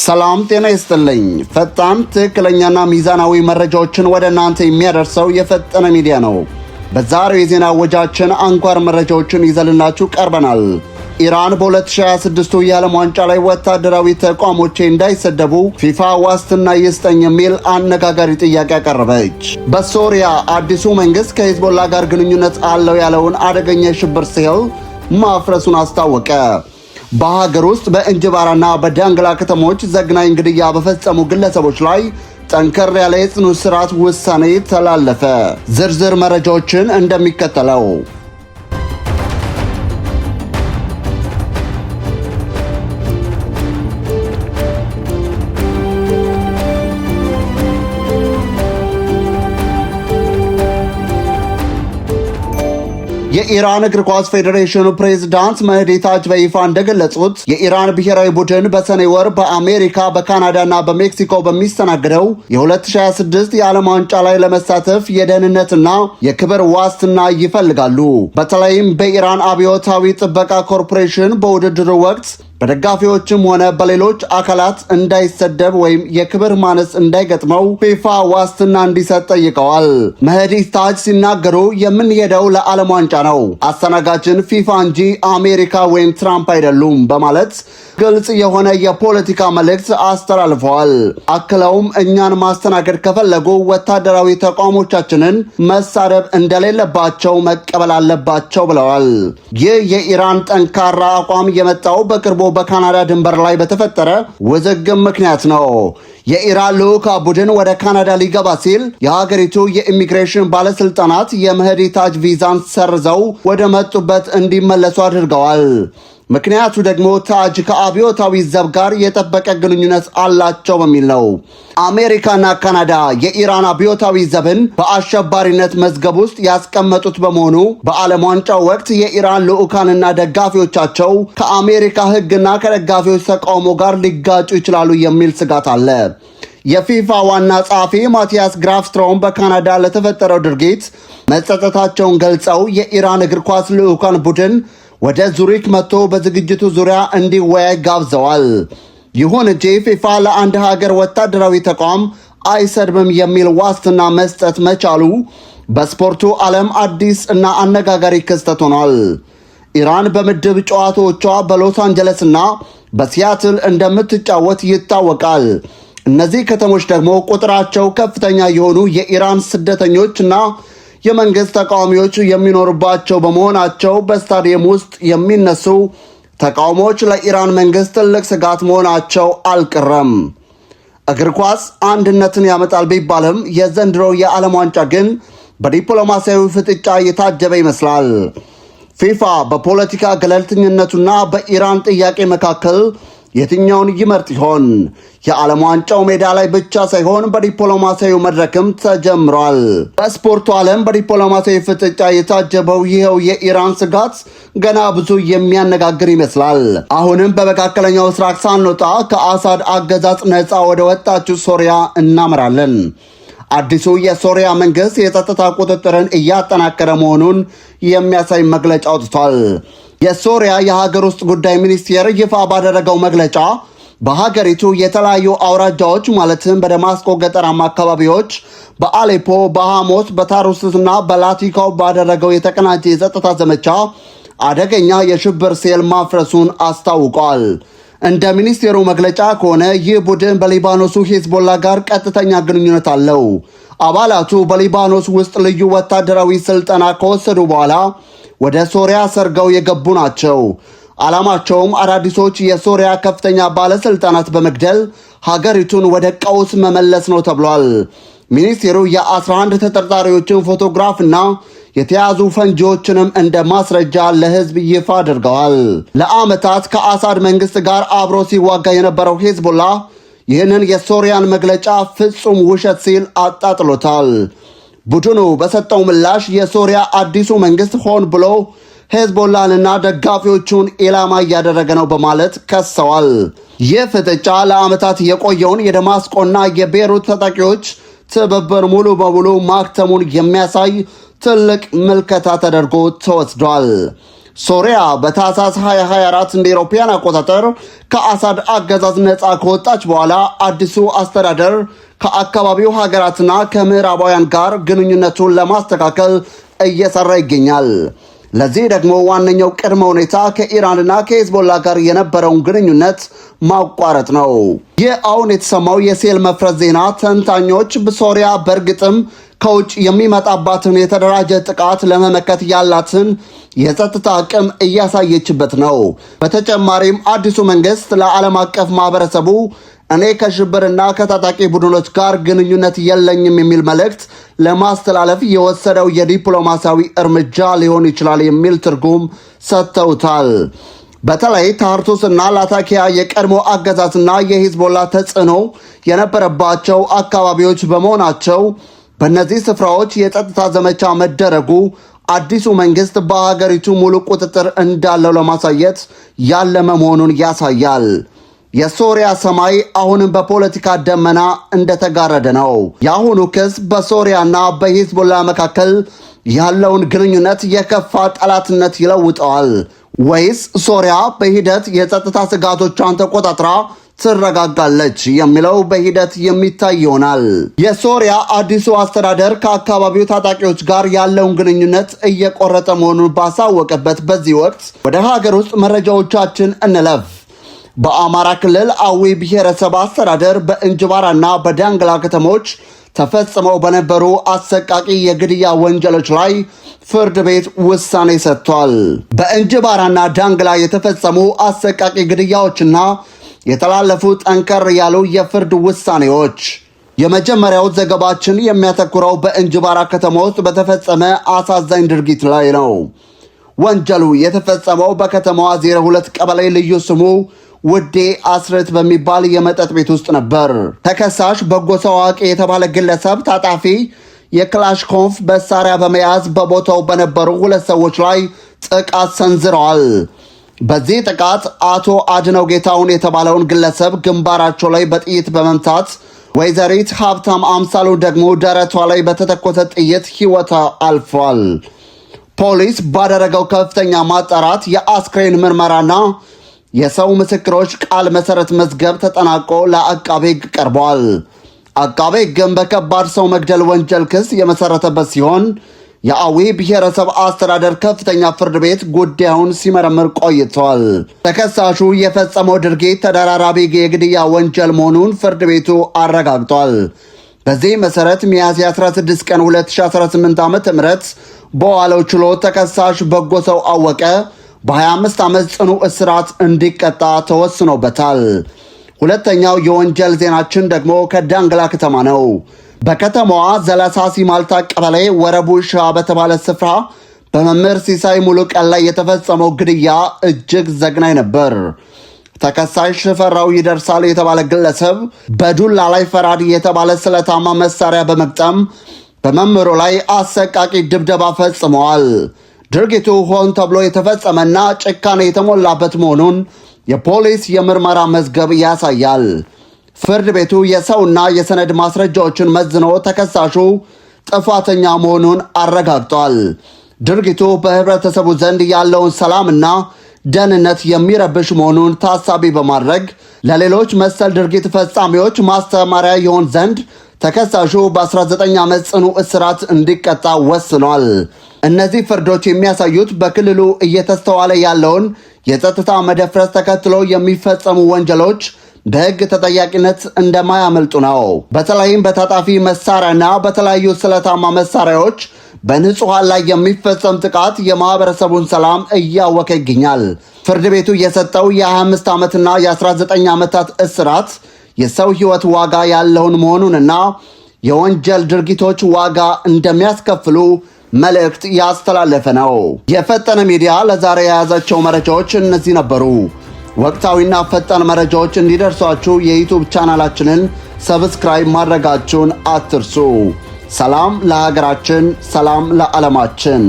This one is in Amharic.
ሰላም ጤና ይስጥልኝ። ፈጣን ትክክለኛና ሚዛናዊ መረጃዎችን ወደ እናንተ የሚያደርሰው የፈጠነ ሚዲያ ነው። በዛሬው የዜና ወጃችን አንኳር መረጃዎችን ይዘንላችሁ ቀርበናል። ኢራን በ2026 የዓለም ዋንጫ ላይ ወታደራዊ ተቋሞች እንዳይሰደቡ ፊፋ ዋስትና ይስጠኝ የሚል አነጋጋሪ ጥያቄ አቀረበች። በሶሪያ አዲሱ መንግስት ከሂዝቦላ ጋር ግንኙነት አለው ያለውን አደገኛ የሽብር ሴል ማፍረሱን አስታወቀ። በሀገር ውስጥ በእንጅባራና በዳንግላ ከተሞች ዘግናኝ ግድያ በፈጸሙ ግለሰቦች ላይ ጠንከር ያለ የጽኑ እስራት ውሳኔ ተላለፈ። ዝርዝር መረጃዎችን እንደሚከተለው የኢራን እግር ኳስ ፌዴሬሽኑ ፕሬዝዳንት መህዲ ታጅ በይፋ እንደገለጹት የኢራን ብሔራዊ ቡድን በሰኔ ወር በአሜሪካ በካናዳና በሜክሲኮ በሚስተናገደው የ2026 የዓለም ዋንጫ ላይ ለመሳተፍ የደህንነትና የክብር ዋስትና ይፈልጋሉ። በተለይም በኢራን አብዮታዊ ጥበቃ ኮርፖሬሽን በውድድሩ ወቅት በደጋፊዎችም ሆነ በሌሎች አካላት እንዳይሰደብ ወይም የክብር ማነስ እንዳይገጥመው ፊፋ ዋስትና እንዲሰጥ ጠይቀዋል። መህዲ ታጅ ሲናገሩ የምንሄደው ለዓለም ዋንጫ ነው፣ አስተናጋጅን ፊፋ እንጂ አሜሪካ ወይም ትራምፕ አይደሉም በማለት ግልጽ የሆነ የፖለቲካ መልእክት አስተላልፈዋል። አክለውም እኛን ማስተናገድ ከፈለጉ ወታደራዊ ተቋሞቻችንን መሳደብ እንደሌለባቸው መቀበል አለባቸው ብለዋል። ይህ የኢራን ጠንካራ አቋም የመጣው በቅርቡ በካናዳ ድንበር ላይ በተፈጠረ ውዝግብ ምክንያት ነው። የኢራን ልዑካን ቡድን ወደ ካናዳ ሊገባ ሲል የሀገሪቱ የኢሚግሬሽን ባለስልጣናት የመህዲ ታጅ ቪዛን ሰርዘው ወደ መጡበት እንዲመለሱ አድርገዋል። ምክንያቱ ደግሞ ታጅ ከአብዮታዊ ዘብ ጋር የጠበቀ ግንኙነት አላቸው በሚል ነው። አሜሪካና ካናዳ የኢራን አብዮታዊ ዘብን በአሸባሪነት መዝገብ ውስጥ ያስቀመጡት በመሆኑ በዓለም ዋንጫው ወቅት የኢራን ልዑካንና ደጋፊዎቻቸው ከአሜሪካ ሕግና ከደጋፊዎች ተቃውሞ ጋር ሊጋጩ ይችላሉ የሚል ስጋት አለ። የፊፋ ዋና ጸሐፊ ማቲያስ ግራፍስትሮም በካናዳ ለተፈጠረው ድርጊት መጸጸታቸውን ገልጸው የኢራን እግር ኳስ ልዑካን ቡድን ወደ ዙሪክ መጥቶ በዝግጅቱ ዙሪያ እንዲወያይ ጋብዘዋል። ይሁን እንጂ ፊፋ ለአንድ ሀገር ወታደራዊ ተቋም አይሰድብም የሚል ዋስትና መስጠት መቻሉ በስፖርቱ ዓለም አዲስ እና አነጋጋሪ ክስተት ሆኗል። ኢራን በምድብ ጨዋታዎቿ በሎስ አንጀለስና በሲያትል እንደምትጫወት ይታወቃል። እነዚህ ከተሞች ደግሞ ቁጥራቸው ከፍተኛ የሆኑ የኢራን ስደተኞችና የመንግስት ተቃዋሚዎች የሚኖሩባቸው በመሆናቸው በስታዲየም ውስጥ የሚነሱ ተቃውሞዎች ለኢራን መንግስት ትልቅ ስጋት መሆናቸው አልቀረም። እግር ኳስ አንድነትን ያመጣል ቢባልም የዘንድሮው የዓለም ዋንጫ ግን በዲፕሎማሲያዊ ፍጥጫ የታጀበ ይመስላል። ፊፋ በፖለቲካ ገለልተኝነቱና በኢራን ጥያቄ መካከል የትኛውን ይመርጥ ይሆን? የዓለም ዋንጫው ሜዳ ላይ ብቻ ሳይሆን በዲፕሎማሲያዊ መድረክም ተጀምሯል። በስፖርቱ ዓለም በዲፕሎማሲያዊ ፍጥጫ የታጀበው ይኸው የኢራን ስጋት ገና ብዙ የሚያነጋግር ይመስላል። አሁንም በመካከለኛው ምስራቅ ሳንወጣ ከአሳድ አገዛዝ ነፃ ወደ ወጣችው ሶሪያ እናመራለን። አዲሱ የሶሪያ መንግስት የጸጥታ ቁጥጥርን እያጠናከረ መሆኑን የሚያሳይ መግለጫ አውጥቷል። የሶሪያ የሀገር ውስጥ ጉዳይ ሚኒስቴር ይፋ ባደረገው መግለጫ በሀገሪቱ የተለያዩ አውራጃዎች ማለትም በደማስቆ ገጠራማ አካባቢዎች፣ በአሌፖ፣ በሐሞስ፣ በታሩስና በላቲካው ባደረገው የተቀናጀ የጸጥታ ዘመቻ አደገኛ የሽብር ሴል ማፍረሱን አስታውቋል። እንደ ሚኒስቴሩ መግለጫ ከሆነ ይህ ቡድን በሊባኖሱ ሂዝቦላ ጋር ቀጥተኛ ግንኙነት አለው። አባላቱ በሊባኖስ ውስጥ ልዩ ወታደራዊ ስልጠና ከወሰዱ በኋላ ወደ ሶሪያ ሰርገው የገቡ ናቸው። ዓላማቸውም አዳዲሶች የሶሪያ ከፍተኛ ባለስልጣናት በመግደል ሀገሪቱን ወደ ቀውስ መመለስ ነው ተብሏል። ሚኒስቴሩ የ11 ተጠርጣሪዎችን ፎቶግራፍና የተያዙ ፈንጂዎችንም እንደ ማስረጃ ለህዝብ ይፋ አድርገዋል። ለዓመታት ከአሳድ መንግስት ጋር አብሮ ሲዋጋ የነበረው ሂዝቦላ ይህንን የሶሪያን መግለጫ ፍጹም ውሸት ሲል አጣጥሎታል። ቡድኑ በሰጠው ምላሽ የሶሪያ አዲሱ መንግስት ሆን ብሎ ሄዝቦላንና ደጋፊዎቹን ኢላማ እያደረገ ነው በማለት ከሰዋል። ይህ ፍጥጫ ለዓመታት የቆየውን የደማስቆና የቤሩት ተጠቂዎች ትብብር ሙሉ በሙሉ ማክተሙን የሚያሳይ ትልቅ ምልከታ ተደርጎ ተወስዷል። ሶሪያ በታህሳስ 2024 እንደ አውሮፓውያን አቆጣጠር ከአሳድ አገዛዝ ነፃ ከወጣች በኋላ አዲሱ አስተዳደር ከአካባቢው ሀገራትና ከምዕራባውያን ጋር ግንኙነቱን ለማስተካከል እየሰራ ይገኛል። ለዚህ ደግሞ ዋነኛው ቅድመ ሁኔታ ከኢራንና ከሂዝቦላ ጋር የነበረውን ግንኙነት ማቋረጥ ነው። ይህ አሁን የተሰማው የሴል መፍረስ ዜና ተንታኞች በሶሪያ በእርግጥም ከውጭ የሚመጣባትን የተደራጀ ጥቃት ለመመከት ያላትን የጸጥታ አቅም እያሳየችበት ነው። በተጨማሪም አዲሱ መንግስት ለዓለም አቀፍ ማህበረሰቡ እኔ ከሽብርና ከታጣቂ ቡድኖች ጋር ግንኙነት የለኝም የሚል መልእክት ለማስተላለፍ የወሰደው የዲፕሎማሲያዊ እርምጃ ሊሆን ይችላል የሚል ትርጉም ሰጥተውታል። በተለይ ታርቱስ እና ላታኪያ የቀድሞ አገዛዝና የሂዝቦላ ተጽዕኖ የነበረባቸው አካባቢዎች በመሆናቸው በእነዚህ ስፍራዎች የጸጥታ ዘመቻ መደረጉ አዲሱ መንግስት በሀገሪቱ ሙሉ ቁጥጥር እንዳለው ለማሳየት ያለመ መሆኑን ያሳያል። የሶሪያ ሰማይ አሁንም በፖለቲካ ደመና እንደተጋረደ ነው። የአሁኑ ክስ በሶሪያና በሂዝቦላ መካከል ያለውን ግንኙነት የከፋ ጠላትነት ይለውጠዋል ወይስ ሶሪያ በሂደት የጸጥታ ስጋቶቿን ተቆጣጥራ ትረጋጋለች የሚለው በሂደት የሚታይ ይሆናል። የሶሪያ አዲሱ አስተዳደር ከአካባቢው ታጣቂዎች ጋር ያለውን ግንኙነት እየቆረጠ መሆኑን ባሳወቀበት በዚህ ወቅት ወደ ሀገር ውስጥ መረጃዎቻችን እንለፍ። በአማራ ክልል አዊ ብሔረሰብ አስተዳደር በእንጅባራና በዳንግላ ከተሞች ተፈጽመው በነበሩ አሰቃቂ የግድያ ወንጀሎች ላይ ፍርድ ቤት ውሳኔ ሰጥቷል። በእንጅባራና ዳንግላ የተፈጸሙ አሰቃቂ ግድያዎችና የተላለፉ ጠንከር ያሉ የፍርድ ውሳኔዎች። የመጀመሪያው ዘገባችን የሚያተኩረው በእንጅባራ ከተማ ውስጥ በተፈጸመ አሳዛኝ ድርጊት ላይ ነው። ወንጀሉ የተፈጸመው በከተማዋ 02 ቀበሌ ልዩ ስሙ ውዴ አስረት በሚባል የመጠጥ ቤት ውስጥ ነበር። ተከሳሽ በጎ ሰው አዋቂ የተባለ ግለሰብ ታጣፊ የክላሽኮንፍ መሳሪያ በመያዝ በቦታው በነበሩ 2 ሰዎች ላይ ጥቃት ሰንዝረዋል። በዚህ ጥቃት አቶ አድነው ጌታውን የተባለውን ግለሰብ ግንባራቸው ላይ በጥይት በመምታት ወይዘሪት ሀብታም አምሳሉ ደግሞ ደረቷ ላይ በተተኮሰ ጥይት ሕይወቷ አልፏል። ፖሊስ ባደረገው ከፍተኛ ማጣራት የአስክሬን ምርመራና የሰው ምስክሮች ቃል መሰረት መዝገብ ተጠናቆ ለአቃቤ ሕግ ቀርቧል። አቃቤ ሕግም በከባድ ሰው መግደል ወንጀል ክስ የመሰረተበት ሲሆን የአዊ ብሔረሰብ አስተዳደር ከፍተኛ ፍርድ ቤት ጉዳዩን ሲመረምር ቆይቷል። ተከሳሹ የፈጸመው ድርጊት ተደራራቢ የግድያ ወንጀል መሆኑን ፍርድ ቤቱ አረጋግጧል። በዚህ መሰረት ሚያዝያ 16 ቀን 2018 ዓ.ም በዋለው ችሎት ተከሳሽ በጎ ሰው አወቀ በ25 ዓመት ጽኑ እስራት እንዲቀጣ ተወስኖበታል። ሁለተኛው የወንጀል ዜናችን ደግሞ ከዳንግላ ከተማ ነው። በከተማዋ ዘለሳ ሲማልታ ቀበሌ ወረቡ ሻ በተባለ ስፍራ በመምህር ሲሳይ ሙሉ ቀን ላይ የተፈጸመው ግድያ እጅግ ዘግናኝ ነበር። ተከሳሽ ሽፈራው ይደርሳል የተባለ ግለሰብ በዱላ ላይ ፈራዲ የተባለ ስለታማ መሳሪያ በመግጠም በመምህሩ ላይ አሰቃቂ ድብደባ ፈጽመዋል። ድርጊቱ ሆን ተብሎ የተፈጸመና ጭካኔ የተሞላበት መሆኑን የፖሊስ የምርመራ መዝገብ ያሳያል። ፍርድ ቤቱ የሰውና የሰነድ ማስረጃዎችን መዝኖ ተከሳሹ ጥፋተኛ መሆኑን አረጋግጧል። ድርጊቱ በህብረተሰቡ ዘንድ ያለውን ሰላምና ደህንነት የሚረብሽ መሆኑን ታሳቢ በማድረግ ለሌሎች መሰል ድርጊት ፈጻሚዎች ማስተማሪያ ይሆን ዘንድ ተከሳሹ በ19 ዓመት ጽኑ እስራት እንዲቀጣ ወስኗል። እነዚህ ፍርዶች የሚያሳዩት በክልሉ እየተስተዋለ ያለውን የጸጥታ መደፍረስ ተከትሎ የሚፈጸሙ ወንጀሎች በሕግ ተጠያቂነት እንደማያመልጡ ነው። በተለይም በታጣፊ መሳሪያና በተለያዩ ስለታማ መሳሪያዎች በንጹሐን ላይ የሚፈጸም ጥቃት የማህበረሰቡን ሰላም እያወከ ይገኛል። ፍርድ ቤቱ የሰጠው የ25 ዓመትና የ19 ዓመታት እስራት የሰው ሕይወት ዋጋ ያለውን መሆኑንና የወንጀል ድርጊቶች ዋጋ እንደሚያስከፍሉ መልእክት ያስተላለፈ ነው። የፈጠነ ሚዲያ ለዛሬ የያዛቸው መረጃዎች እነዚህ ነበሩ። ወቅታዊና ፈጣን መረጃዎች እንዲደርሷችሁ የዩቲዩብ ቻናላችንን ሰብስክራይብ ማድረጋችሁን አትርሱ። ሰላም ለሀገራችን፣ ሰላም ለዓለማችን።